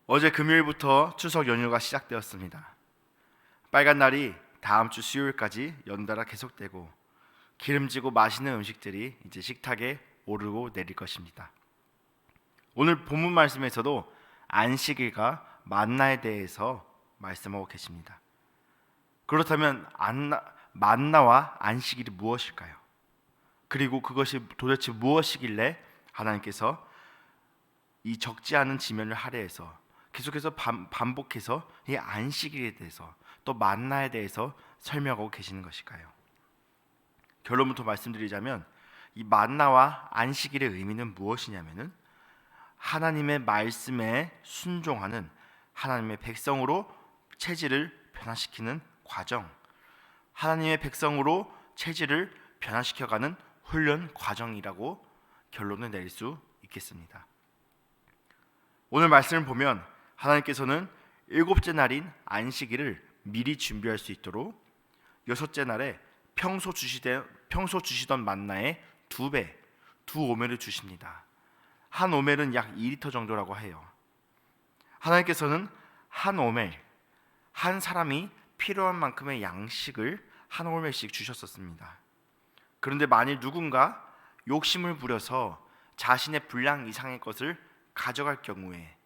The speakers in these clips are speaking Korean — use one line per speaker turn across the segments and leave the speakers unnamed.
어제 금요일부터 추석 연휴가 시작되었습니다. 빨간 날이 다음 주 수요일까지 연달아 계속되고 기름지고 맛있는 음식들이 이제 식탁에 오르고 내릴 것입니다. 오늘 본문 말씀에서도 안식일과 만나에 대해서 말씀하고 계십니다. 그렇다면 만나와 안식일이 무엇일까요? 그리고 그것이 도대체 무엇이길래 하나님께서 이 적지 않은 지면을 할애해서 계속해서 반복해서 이 안식일에 대해서 또 만나에 대해서 설명하고 계시는 것일까요? 결론부터 말씀드리자면 이 만나와 안식일의 의미는 무엇이냐면은 하나님의 말씀에 순종하는 하나님의 백성으로 체질을 변화시키는 과정, 하나님의 백성으로 체질을 변화시켜가는 훈련 과정이라고 결론을 내릴 수 있겠습니다. 오늘 말씀을 보면 하나님께서는 일곱째 날인 안식일을 미리 준비할 수 있도록 여섯째 날에 평소 주시던 만나의 두 배, 두 오멜을 주십니다. 한 오멜은 약 2리터 정도라고 해요. 하나님께서는 한 오멜, 한 사람이 필요한 만큼의 양식을 한 오멜씩 주셨었습니다. 그런데 만일 누군가 욕심을 부려서 자신의 분량 이상의 것을 가져갈 경우에,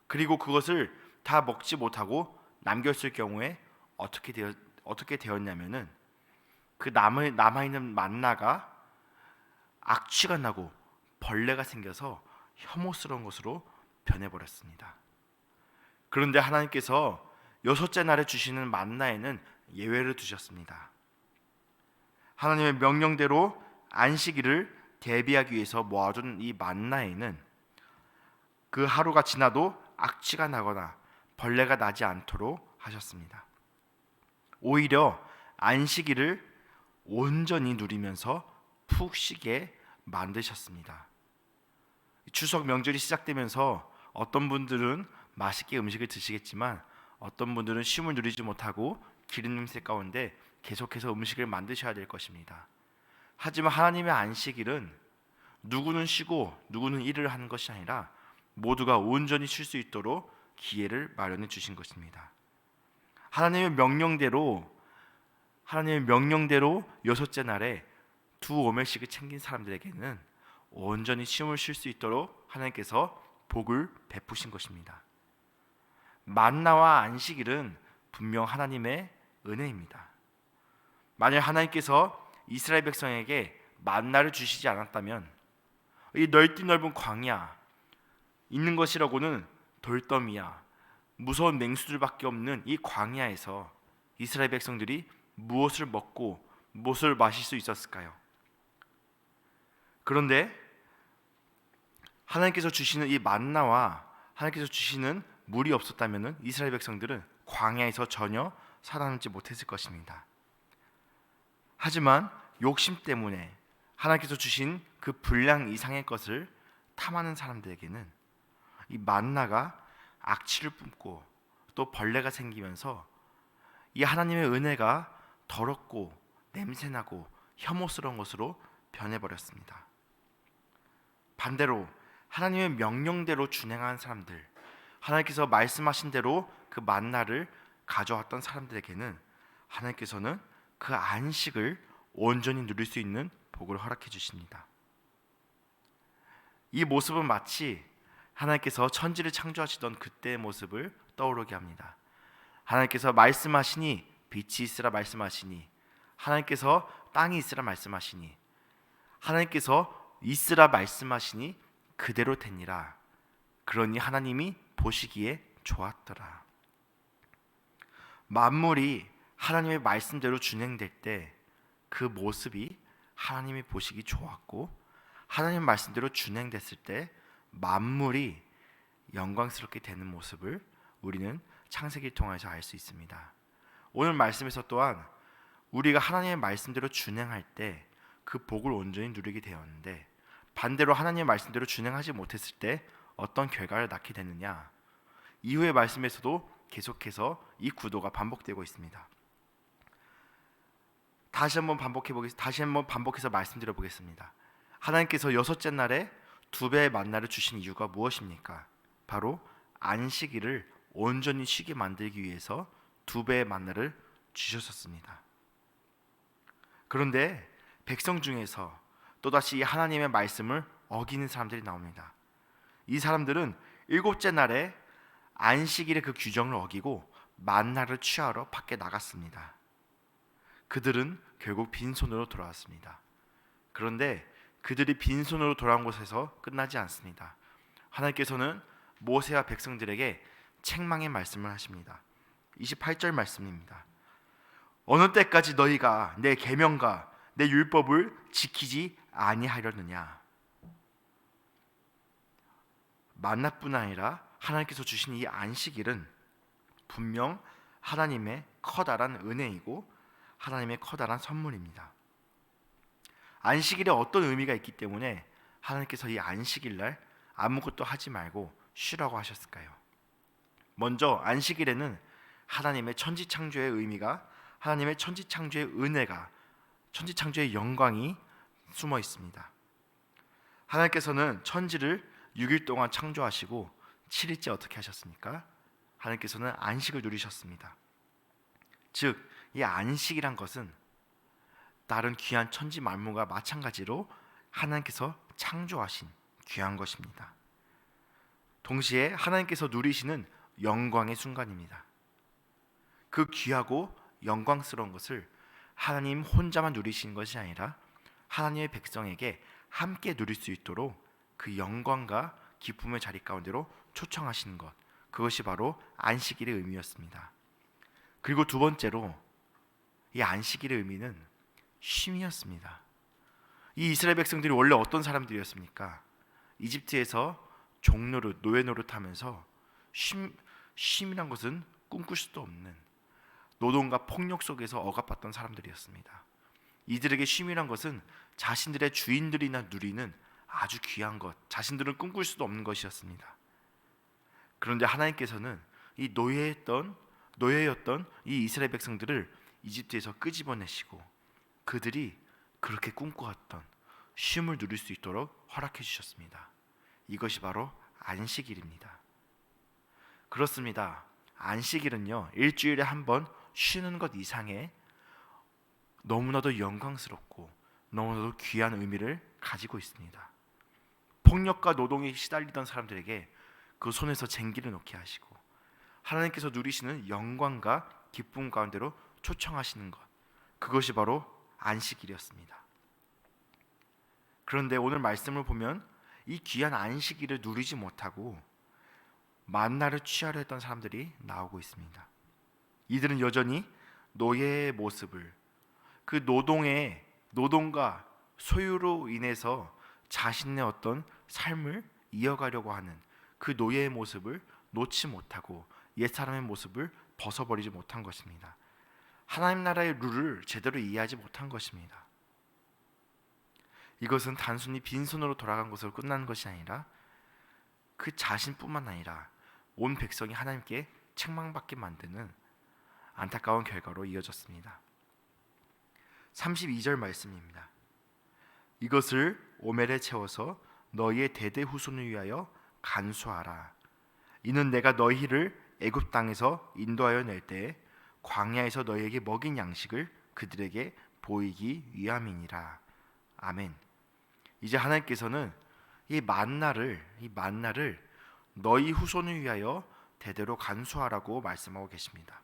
그리고 그것을 다 먹지 못하고 남겼을 경우에 어떻게 되었냐면은 그 남아있는 만나가 악취가 나고 벌레가 생겨서 혐오스러운 것으로 변해버렸습니다. 그런데 하나님께서 여섯째 날에 주시는 만나에는 예외를 두셨습니다. 하나님의 명령대로 안식일을 대비하기 위해서 모아둔 이 만나에는 그 하루가 지나도 악취가 나거나 벌레가 나지 않도록 하셨습니다. 오히려 안식일을 온전히 누리면서 푹 쉬게 만드셨습니다. 추석 명절이 시작되면서 어떤 분들은 맛있게 음식을 드시겠지만 어떤 분들은 쉼을 누리지 못하고 기름 냄새 가운데 계속해서 음식을 만드셔야 될 것입니다. 하지만 하나님의 안식일은 누구는 쉬고 누구는 일을 하는 것이 아니라 모두가 온전히 쉴 수 있도록 기회를 마련해 주신 것입니다. 하나님의 명령대로 여섯째 날에 두 오멜씩을 챙긴 사람들에게는 온전히 쉼을 쉴 수 있도록 하나님께서 복을 베푸신 것입니다. 만나와 안식일은 분명 하나님의 은혜입니다. 만약 하나님께서 이스라엘 백성에게 만나를 주시지 않았다면 이 넓디 넓은 광야, 있는 것이라고는 돌더미야, 무서운 맹수들밖에 없는 이 광야에서 이스라엘 백성들이 무엇을 먹고 무엇을 마실 수 있었을까요? 그런데 하나님께서 주시는 이 만나와 하나님께서 주시는 물이 없었다면 이스라엘 백성들은 광야에서 전혀 살아남지 못했을 것입니다. 하지만 욕심 때문에 하나님께서 주신 그 분량 이상의 것을 탐하는 사람들에게는 이 만나가 악취를 뿜고 또 벌레가 생기면서 이 하나님의 은혜가 더럽고 냄새나고 혐오스러운 것으로 변해버렸습니다. 반대로 하나님의 명령대로 준행한 사람들, 하나님께서 말씀하신 대로 그 만나를 가져왔던 사람들에게는 하나님께서는 그 안식을 온전히 누릴 수 있는 복을 허락해 주십니다. 이 모습은 마치 하나님께서 천지를 창조하시던 그때의 모습을 떠오르게 합니다. 하나님께서 말씀하시니 빛이 있으라 말씀하시니, 하나님께서 땅이 있으라 말씀하시니, 하나님께서 있으라 말씀하시니 그대로 되니라. 그러니 하나님이 보시기에 좋았더라. 만물이 하나님의 말씀대로 준행될 때 그 모습이 하나님이 보시기 좋았고, 하나님의 말씀대로 준행됐을 때 만물이 영광스럽게 되는 모습을 우리는 창세기를 통해서 알 수 있습니다. 오늘 말씀에서 또한 우리가 하나님의 말씀대로 준행할 때 그 복을 온전히 누리게 되었는데, 반대로 하나님의 말씀대로 준행하지 못했을 때 어떤 결과를 낳게 되느냐, 이후의 말씀에서도 계속해서 이 구도가 반복되고 있습니다. 다시 한번 반복해서 말씀드려 보겠습니다. 하나님께서 여섯째 날에 두 배의 만나를 주신 이유가 무엇입니까? 바로 안식일을 온전히 쉬게 만들기 위해서 2배의 만나를 주셨었습니다. 그런데 백성 중에서 또다시 하나님의 말씀을 어기는 사람들이 나옵니다. 이 사람들은 7째 날에 안식일의 그 규정을 어기고 만나를 취하러 밖에 나갔습니다. 그들은 결국 빈손으로 돌아왔습니다. 그런데 그들이 빈손으로 돌아온 곳에서 끝나지 않습니다. 하나님께서는 모세와 백성들에게 책망의 말씀을 하십니다. 28절 말씀입니다. 어느 때까지 너희가 내 계명과 내 율법을 지키지 아니하려느냐. 만나뿐 아니라 하나님께서 주신 이 안식일은 분명 하나님의 커다란 은혜이고 하나님의 커다란 선물입니다. 안식일에 어떤 의미가 있기 때문에 하나님께서 이 안식일날 아무것도 하지 말고 쉬라고 하셨을까요? 먼저 안식일에는 하나님의 천지창조의 의미가, 하나님의 천지창조의 은혜가, 천지창조의 영광이 숨어 있습니다. 하나님께서는 천지를 6일 동안 창조하시고 7일째 어떻게 하셨습니까? 하나님께서는 안식을 누리셨습니다. 즉, 이 안식이란 것은 다른 귀한 천지 만물과 마찬가지로 하나님께서 창조하신 귀한 것입니다. 동시에 하나님께서 누리시는 영광의 순간입니다. 그 귀하고 영광스러운 것을 하나님 혼자만 누리시는 것이 아니라 하나님의 백성에게 함께 누릴 수 있도록 그 영광과 기쁨의 자리 가운데로 초청하시는 것, 그것이 바로 안식일의 의미였습니다. 그리고 두 번째로 이 안식일의 의미는 쉼이었습니다. 이 이스라엘 백성들이 원래 어떤 사람들이었습니까? 이집트에서 종노릇, 노예 노릇하면서 쉼이란 것은 꿈꿀 수도 없는 노동과 폭력 속에서 억압받던 사람들이었습니다. 이들에게 쉼이란 것은 자신들의 주인들이나 누리는 아주 귀한 것, 자신들은 꿈꿀 수도 없는 것이었습니다. 그런데 하나님께서는 이 노예였던 이 이스라엘 백성들을 이집트에서 끄집어내시고 그들이 그렇게 꿈꿔왔던 쉼을 누릴 수 있도록 허락해 주셨습니다. 이것이 바로 안식일입니다. 그렇습니다. 안식일은요, 일주일에 한 번 쉬는 것 이상의 너무나도 영광스럽고 너무나도 귀한 의미를 가지고 있습니다. 폭력과 노동에 시달리던 사람들에게 그 손에서 쟁기를 놓게 하시고 하나님께서 누리시는 영광과 기쁨 가운데로 초청하시는 것, 그것이 바로 안식일이었습니다. 그런데 오늘 말씀을 보면 이 귀한 안식일을 누리지 못하고 만나를 취하려 했던 사람들이 나오고 있습니다. 이들은 여전히 노예의 모습을, 그 노동과 소유로 인해서 자신의 어떤 삶을 이어가려고 하는 그 노예의 모습을 놓지 못하고 옛사람의 모습을 벗어버리지 못한 것입니다. 하나님 나라의 룰을 제대로 이해하지 못한 것입니다. 이것은 단순히 빈손으로 돌아간 것으로 끝나는 것이 아니라 그 자신뿐만 아니라 온 백성이 하나님께 책망받게 만드는 안타까운 결과로 이어졌습니다. 32절 말씀입니다. 이것을 오멜에 채워서 너희의 대대 후손을 위하여 간수하라. 이는 내가 너희를 애굽 땅에서 인도하여 낼 때에 광야에서 너희에게 먹인 양식을 그들에게 보이기 위함이니라. 아멘. 이제 하나님께서는 이 만나를 너희 후손을 위하여 대대로 간수하라고 말씀하고 계십니다.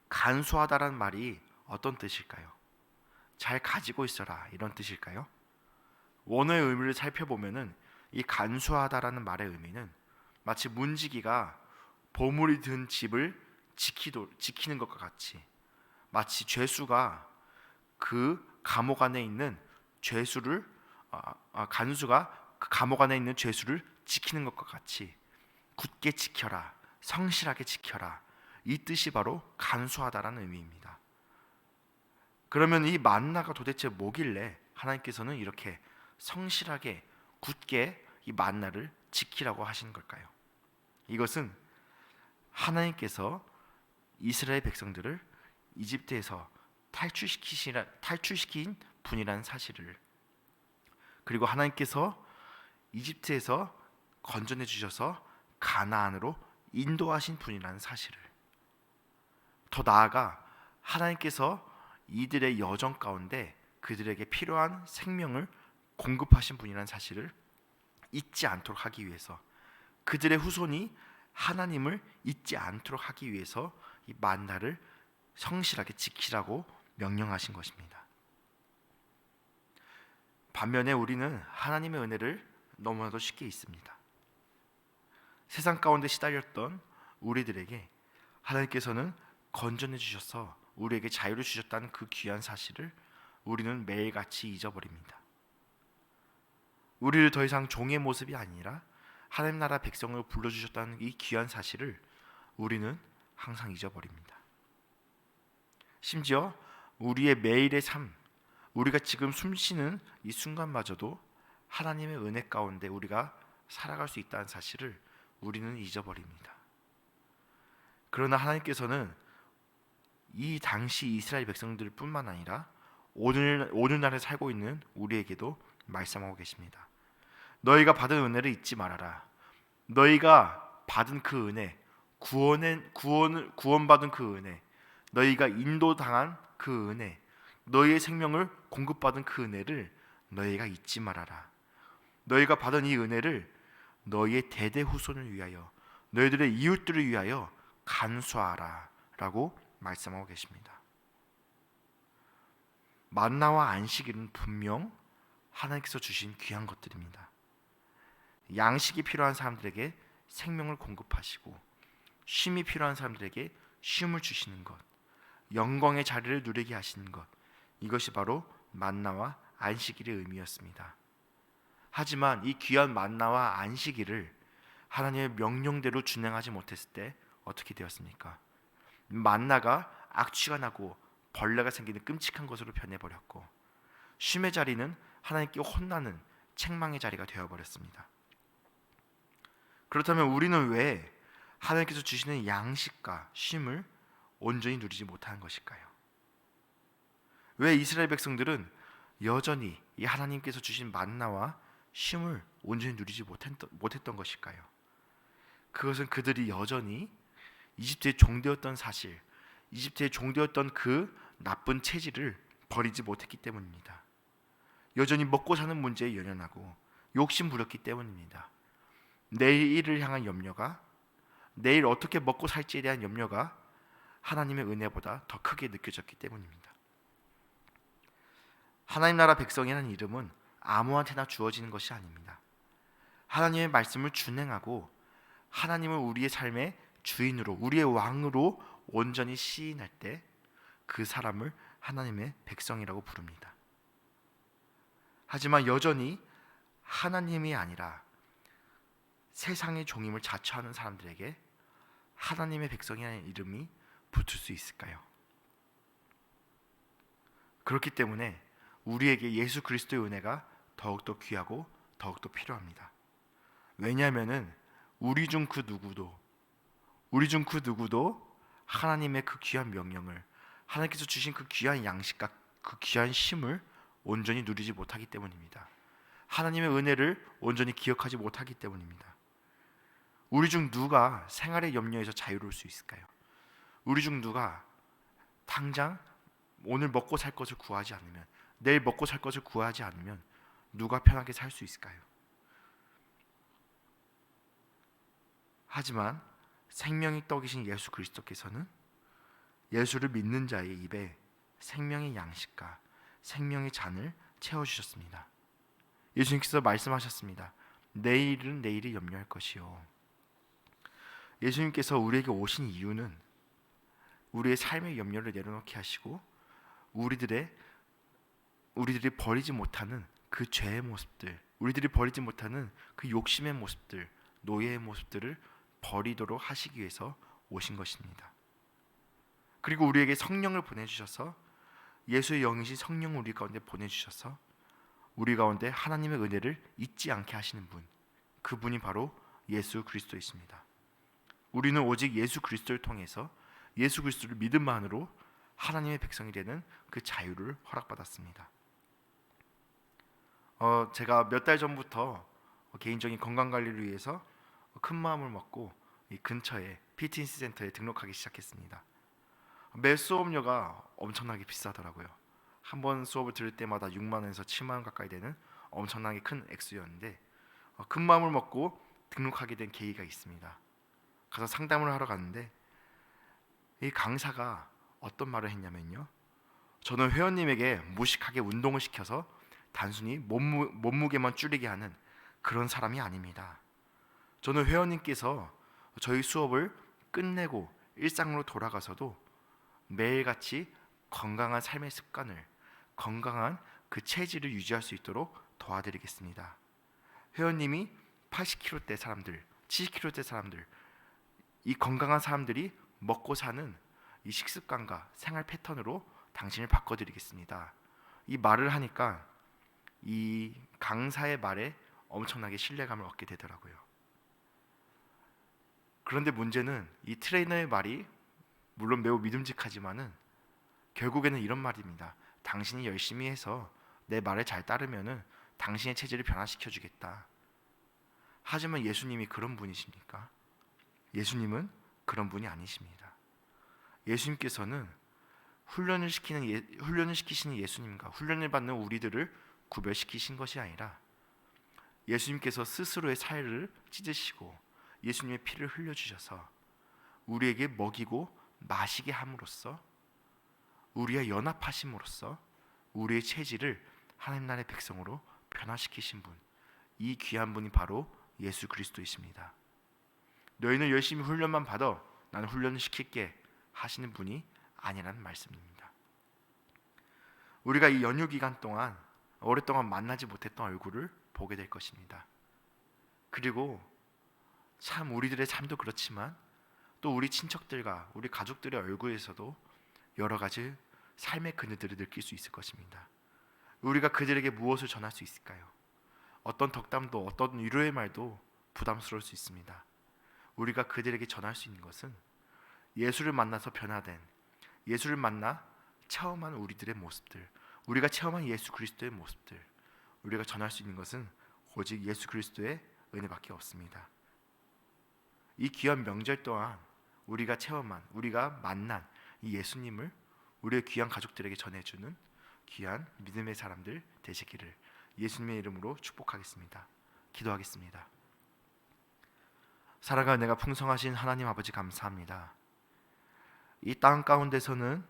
간수하다라는 말이 어떤 뜻일까요? 잘 가지고 있어라, 이런 뜻일까요? 원어의 의미를 살펴보면은 이 간수하다라는 말의 의미는 마치 문지기가 보물이 든 집을 지키는 것과 같이, 마치 죄수가 그 감옥 안에 있는 간수가 그 감옥 안에 있는 죄수를 지키는 것과 같이 굳게 지켜라, 성실하게 지켜라, 이 뜻이 바로 간수하다라는 의미입니다. 그러면 이 만나가 도대체 뭐길래 하나님께서는 이렇게 성실하게 굳게 이 만나를 지키라고 하신 걸까요? 이것은 하나님께서 이스라엘 백성들을 이집트에서 탈출시킨 분이라는 사실을, 그리고 하나님께서 이집트에서 건져내 주셔서 가나안으로 인도하신 분이라는 사실을, 더 나아가 하나님께서 이들의 여정 가운데 그들에게 필요한 생명을 공급하신 분이라는 사실을 잊지 않도록 하기 위해서, 그들의 후손이 하나님을 잊지 않도록 하기 위해서 이 만나를 성실하게 지키라고 명령하신 것입니다. 반면에 우리는 하나님의 은혜를 너무나도 쉽게 잊습니다. 세상 가운데 시달렸던 우리들에게 하나님께서는 건져내 주셔서 우리에게 자유를 주셨다는 그 귀한 사실을 우리는 매일같이 잊어버립니다. 우리를 더 이상 종의 모습이 아니라 하나님 나라 백성을 불러주셨다는 이 귀한 사실을 우리는 항상 잊어버립니다. 심지어 우리의 매일의 삶, 우리가 지금 숨쉬는 이 순간마저도 하나님의 은혜 가운데 우리가 살아갈 수 있다는 사실을 우리는 잊어버립니다. 그러나 하나님께서는 이 당시 이스라엘 백성들 뿐만 아니라 오늘날에 살고 있는 우리에게도 말씀하고 계십니다. 너희가 받은 은혜를 잊지 말아라. 너희가 받은 그 은혜, 구원받은 그 은혜, 너희가 인도당한 그 은혜, 너희의 생명을 공급받은 그 은혜를 너희가 잊지 말아라. 너희가 받은 이 은혜를 너희의 대대 후손을 위하여, 너희들의 이웃들을 위하여 간수하라 라고 말씀하고 계십니다. 만나와 안식일은 분명 하나님께서 주신 귀한 것들입니다. 양식이 필요한 사람들에게 생명을 공급하시고, 쉼이 필요한 사람들에게 쉼을 주시는 것, 영광의 자리를 누리게 하시는 것, 이것이 바로 만나와 안식일의 의미였습니다. 하지만 이 귀한 만나와 안식일을 하나님의 명령대로 준행하지 못했을 때 어떻게 되었습니까? 만나가 악취가 나고 벌레가 생기는 끔찍한 것으로 변해버렸고, 쉼의 자리는 하나님께 혼나는 책망의 자리가 되어버렸습니다. 그렇다면 우리는 왜 하나님께서 주시는 양식과 쉼을 온전히 누리지 못하는 것일까요? 왜 이스라엘 백성들은 여전히 이 하나님께서 주신 만나와 쉼을 온전히 누리지 못했던 것일까요? 그것은 그들이 여전히 이집트의 종되었던 사실, 이집트의 종되었던 그 나쁜 체질을 버리지 못했기 때문입니다. 여전히 먹고 사는 문제에 연연하고 욕심 부렸기 때문입니다. 내일을 향한 염려가, 내일 어떻게 먹고 살지에 대한 염려가 하나님의 은혜보다 더 크게 느껴졌기 때문입니다. 하나님 나라 백성이라는 이름은 아무한테나 주어지는 것이 아닙니다. 하나님의 말씀을 준행하고 하나님을 우리의 삶의 주인으로, 우리의 왕으로 온전히 시인할 때 그 사람을 하나님의 백성이라고 부릅니다. 하지만 여전히 하나님이 아니라 세상의 종임을 자처하는 사람들에게 하나님의 백성이라는 이름이 붙을 수 있을까요? 그렇기 때문에 우리에게 예수 그리스도의 은혜가 더욱더 귀하고 더욱더 필요합니다. 왜냐하면은 우리 중 그 누구도 하나님의 그 귀한 명령을, 하나님께서 주신 그 귀한 양식과 그 귀한 쉼을 온전히 누리지 못하기 때문입니다. 하나님의 은혜를 온전히 기억하지 못하기 때문입니다. 우리 중 누가 생활의 염려에서 자유로울 수 있을까요? 우리 중 누가 당장 오늘 먹고 살 것을 구하지 않으면, 내일 먹고 살 것을 구하지 않으면 누가 편하게 살 수 있을까요? 하지만 생명의 떡이신 예수 그리스도께서는 예수를 믿는 자의 입에 생명의 양식과 생명의 잔을 채워주셨습니다. 예수님께서 말씀하셨습니다. 내일은 내일이 염려할 것이요. 예수님께서 우리에게 오신 이유는 우리의 삶의 염려를 내려놓게 하시고 우리들이 버리지 못하는 그 죄의 모습들, 우리들이 버리지 못하는 그 욕심의 모습들, 노예의 모습들을 버리도록 하시기 위해서 오신 것입니다. 그리고 우리에게 성령을 보내주셔서, 예수의 영이신 성령을 우리 가운데 보내주셔서 우리 가운데 하나님의 은혜를 잊지 않게 하시는 분, 그분이 바로 예수 그리스도이십니다. 우리는 오직 예수 그리스도를 통해서, 예수 그리스도를 믿음만으로 하나님의 백성이 되는 그 자유를 허락받았습니다. 제가 몇 달 전부터 개인적인 건강 관리를 위해서 큰 마음을 먹고 이 근처에 피트니스 센터에 등록하기 시작했습니다. 매 수업료가 엄청나게 비싸더라고요. 한 번 수업을 들을 때마다 6만 원에서 7만 원 가까이 되는 엄청나게 큰 액수였는데 큰 마음을 먹고 등록하게 된 계기가 있습니다. 가서 상담을 하러 갔는데 이 강사가 어떤 말을 했냐면요. 저는 회원님에게 무식하게 운동을 시켜서 단순히 몸무게만 줄이게 하는 그런 사람이 아닙니다. 저는 회원님께서 저희 수업을 끝내고 일상으로 돌아가서도 매일같이 건강한 삶의 습관을, 건강한 그 체질을 유지할 수 있도록 도와드리겠습니다. 회원님이 80kg대 사람들, 70kg대 사람들, 이 건강한 사람들이 먹고 사는 이 식습관과 생활 패턴으로 당신을 바꿔드리겠습니다. 이 말을 하니까 이 강사의 말에 엄청나게 신뢰감을 얻게 되더라고요. 그런데 문제는 이 트레이너의 말이 물론 매우 믿음직하지만은 결국에는 이런 말입니다. 당신이 열심히 해서 내 말을 잘 따르면은 당신의 체질을 변화시켜 주겠다. 하지만 예수님이 그런 분이십니까? 예수님은 그런 분이 아니십니다. 예수님께서는 훈련을 시키시는 예수님과 훈련을 받는 우리들을 구별시키신 것이 아니라 예수님께서 스스로의 살을 찢으시고 예수님의 피를 흘려주셔서 우리에게 먹이고 마시게 함으로써 우리와 연합하심으로써 우리의 체질을 하나님 나라의 백성으로 변화시키신 분, 이 귀한 분이 바로 예수 그리스도이십니다. 너희는 열심히 훈련만 받아 나는 훈련을 시킬게 하시는 분이 아니라는 말씀입니다. 우리가 이 연휴 기간 동안 오랫동안 만나지 못했던 얼굴을 보게 될 것입니다. 그리고 참 우리들의 삶도 그렇지만 또 우리 친척들과 우리 가족들의 얼굴에서도 여러 가지 삶의 그늘들을 느낄 수 있을 것입니다. 우리가 그들에게 무엇을 전할 수 있을까요? 어떤 덕담도 어떤 위로의 말도 부담스러울 수 있습니다. 우리가 그들에게 전할 수 있는 것은 예수를 만나서 변화된, 예수를 만나 체험한 우리들의 모습들, 우리가 체험한 예수 그리스도의 모습들, 우리가 전할 수 있는 것은 오직 예수 그리스도의 은혜밖에 없습니다. 이 귀한 명절 동안 우리가 체험한, 우리가 만난 이 예수님을 우리의 귀한 가족들에게 전해주는 귀한 믿음의 사람들 되시기를 예수님의 이름으로 축복하겠습니다. 기도하겠습니다. 사랑하는 내가 풍성하신 하나님 아버지 감사합니다. 이 땅 가운데서는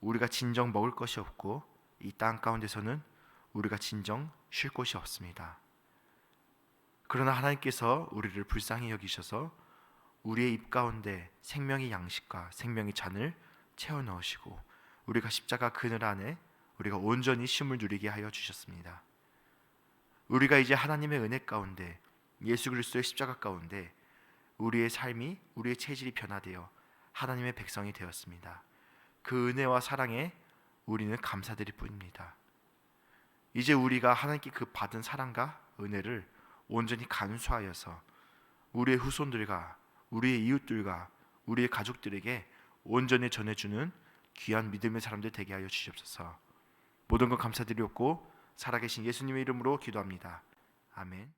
우리가 진정 먹을 것이 없고 이 땅 가운데서는 우리가 진정 쉴 곳이 없습니다. 그러나 하나님께서 우리를 불쌍히 여기셔서 우리의 입 가운데 생명의 양식과 생명의 잔을 채워 넣으시고 우리가 십자가 그늘 안에 우리가 온전히 쉼을 누리게 하여 주셨습니다. 우리가 이제 하나님의 은혜 가운데 예수 그리스도의 십자가 가운데 우리의 삶이 우리의 체질이 변화되어 하나님의 백성이 되었습니다. 그 은혜와 사랑에 우리는 감사드릴 뿐입니다. 이제 우리가 하나님께 그 받은 사랑과 은혜를 온전히 간수하여서 우리의 후손들과 우리의 이웃들과 우리의 가족들에게 온전히 전해주는 귀한 믿음의 사람들 되게 하여 주시옵소서. 모든 것 감사드리옵고 살아계신 예수님의 이름으로 기도합니다. 아멘.